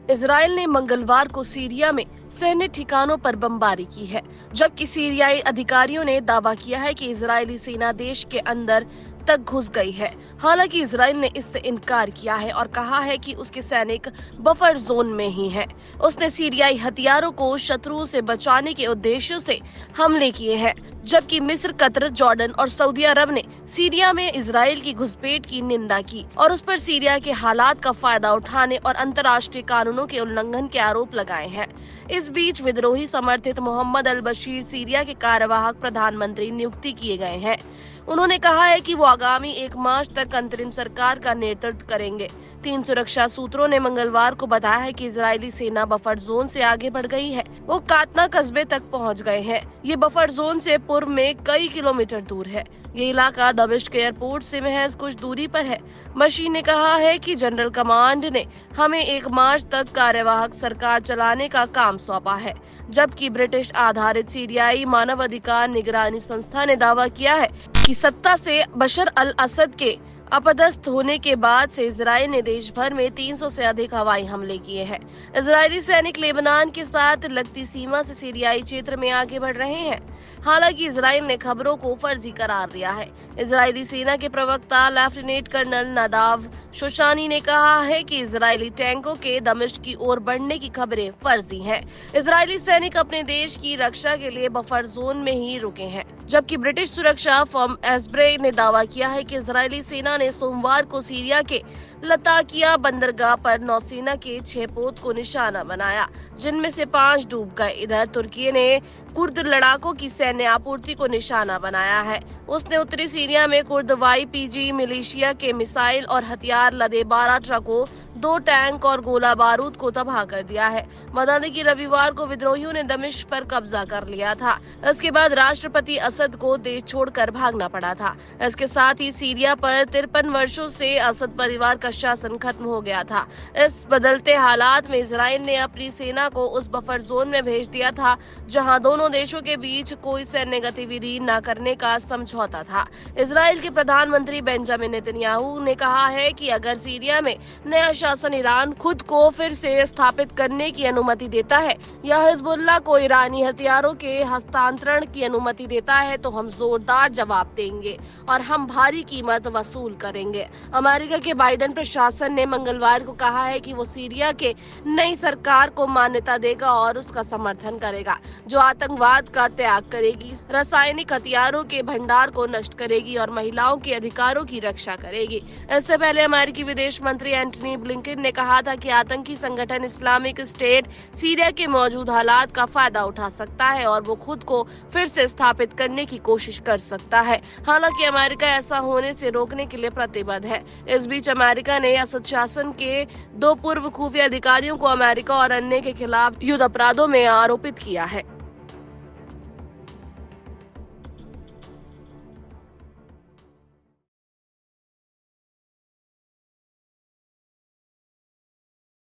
Israel ने मंगलवार को सीरिया में सैन्य ठिकानों पर बमबारी की है, जबकि सीरियाई अधिकारियों ने दावा किया है कि इजरायली सेना देश के अंदर तक घुस गई है। हालांकि इजराइल ने इससे इनकार किया है और कहा है कि उसके सैनिक बफर जोन में ही हैं। उसने सीरियाई हथियारों को शत्रुओं से बचाने के उद्देश्य से हमले किए हैं, जबकि मिस्र, कतर, जॉर्डन और सऊदी अरब ने सीरिया में इजराइल की घुसपैठ की निंदा की और उस पर सीरिया के हालात का फायदा उठाने और अंतर्राष्ट्रीय कानूनों के उल्लंघन के आरोप लगाए हैं। इस बीच विद्रोही समर्थित मोहम्मद अल बशीर सीरिया के कार्यवाहक प्रधानमंत्री नियुक्ति किए गए हैं। उन्होंने कहा है कि वो आगामी 1 मार्च तक अंतरिम सरकार का नेतृत्व करेंगे। 3 सुरक्षा सूत्रों ने मंगलवार को बताया है कि इजरायली सेना बफर जोन से आगे बढ़ गई है। वो कातना कस्बे तक पहुंच गए हैं। ये बफर जोन से पूर्व में कई किलोमीटर दूर है। ये इलाका दमिश्क एयरपोर्ट से महज कुछ दूरी पर है। मशीन ने कहा है कि जनरल कमांड ने हमें 1 मार्च तक कार्यवाहक सरकार चलाने का काम सौंपा है, जबकि ब्रिटिश आधारित सीरियाई मानवाधिकार निगरानी संस्था ने दावा किया है कि सत्ता से बशर अल असद के अपदस्थ होने के बाद से इजराइल ने देश भर में 300 से अधिक हवाई हमले किए हैं। इजरायली सैनिक लेबनान के साथ लगती सीमा से सीरियाई क्षेत्र में आगे बढ़ रहे हैं। हालांकि इजराइल ने खबरों को फर्जी करार दिया है। इजरायली सेना के प्रवक्ता लेफ्टिनेंट कर्नल नादाव शोशानी ने कहा है कि इजरायली टैंकों के दमिश्क की ओर बढ़ने की खबरें फर्जी हैं। इजरायली सैनिक अपने देश की रक्षा के लिए बफर जोन में ही रुके हैं, जबकि ब्रिटिश सुरक्षा फर्म एसब्रे ने दावा किया है कि इजरायली सेना ने सोमवार को सीरिया के लताकिया बंदरगाह पर नौसेना के 6 पोत को निशाना बनाया, जिनमें से 5 डूब गए। इधर तुर्की ने कुर्द लड़ाकों की सैन्य आपूर्ति को निशाना बनाया है। उसने उत्तरी सीरिया में कुर्द YPG मिलिशिया के मिसाइल और हथियार लदे 12 ट्रकों, 2 टैंक और गोला बारूद को तबाह कर दिया है। बता दें कि रविवार को विद्रोहियों ने दमिश्क पर कब्जा कर लिया था। इसके बाद राष्ट्रपति असद को देश छोड़कर भागना पड़ा था। इसके साथ ही सीरिया पर 53 वर्षों से असद परिवार का शासन खत्म हो गया था। इस बदलते हालात में इजराइल ने अपनी सेना को उस बफर जोन में भेज दिया था, जहां दोनों देशों के बीच कोई सैन्य गतिविधि न करने का समझौता था। इजराइल के प्रधानमंत्री बेंजामिन नेतन्याहू ने कहा है कि अगर सीरिया में नया शासन ईरान खुद को फिर से स्थापित करने की अनुमति देता है या हिजबुल्लाह को ईरानी हथियारों के हस्तांतरण की अनुमति देता है, तो हम जोरदार जवाब देंगे और हम भारी कीमत वसूल करेंगे। अमेरिका के बाइडेन प्रशासन ने मंगलवार को कहा है कि वो सीरिया के नई सरकार को मान्यता देगा और उसका समर्थन करेगा, जो आतंकवाद का त्याग करेगी, रासायनिक हथियारों के भंडार को नष्ट करेगी और महिलाओं के अधिकारों की रक्षा करेगी। इससे पहले अमेरिकी विदेश मंत्री एंटनी ब्लिंकन ने कहा था कि आतंकी संगठन इस्लामिक स्टेट सीरिया के मौजूद हालात का फायदा उठा सकता है और वो खुद को फिर से स्थापित करने की कोशिश कर सकता है। हालांकि अमेरिका ऐसा होने से रोकने के लिए प्रतिबद्ध है। इस बीच अमेरिका ने असद शासन के 2 पूर्व खुफिया अधिकारियों को अमेरिका और अन्य के खिलाफ युद्ध अपराधों में आरोपित किया है।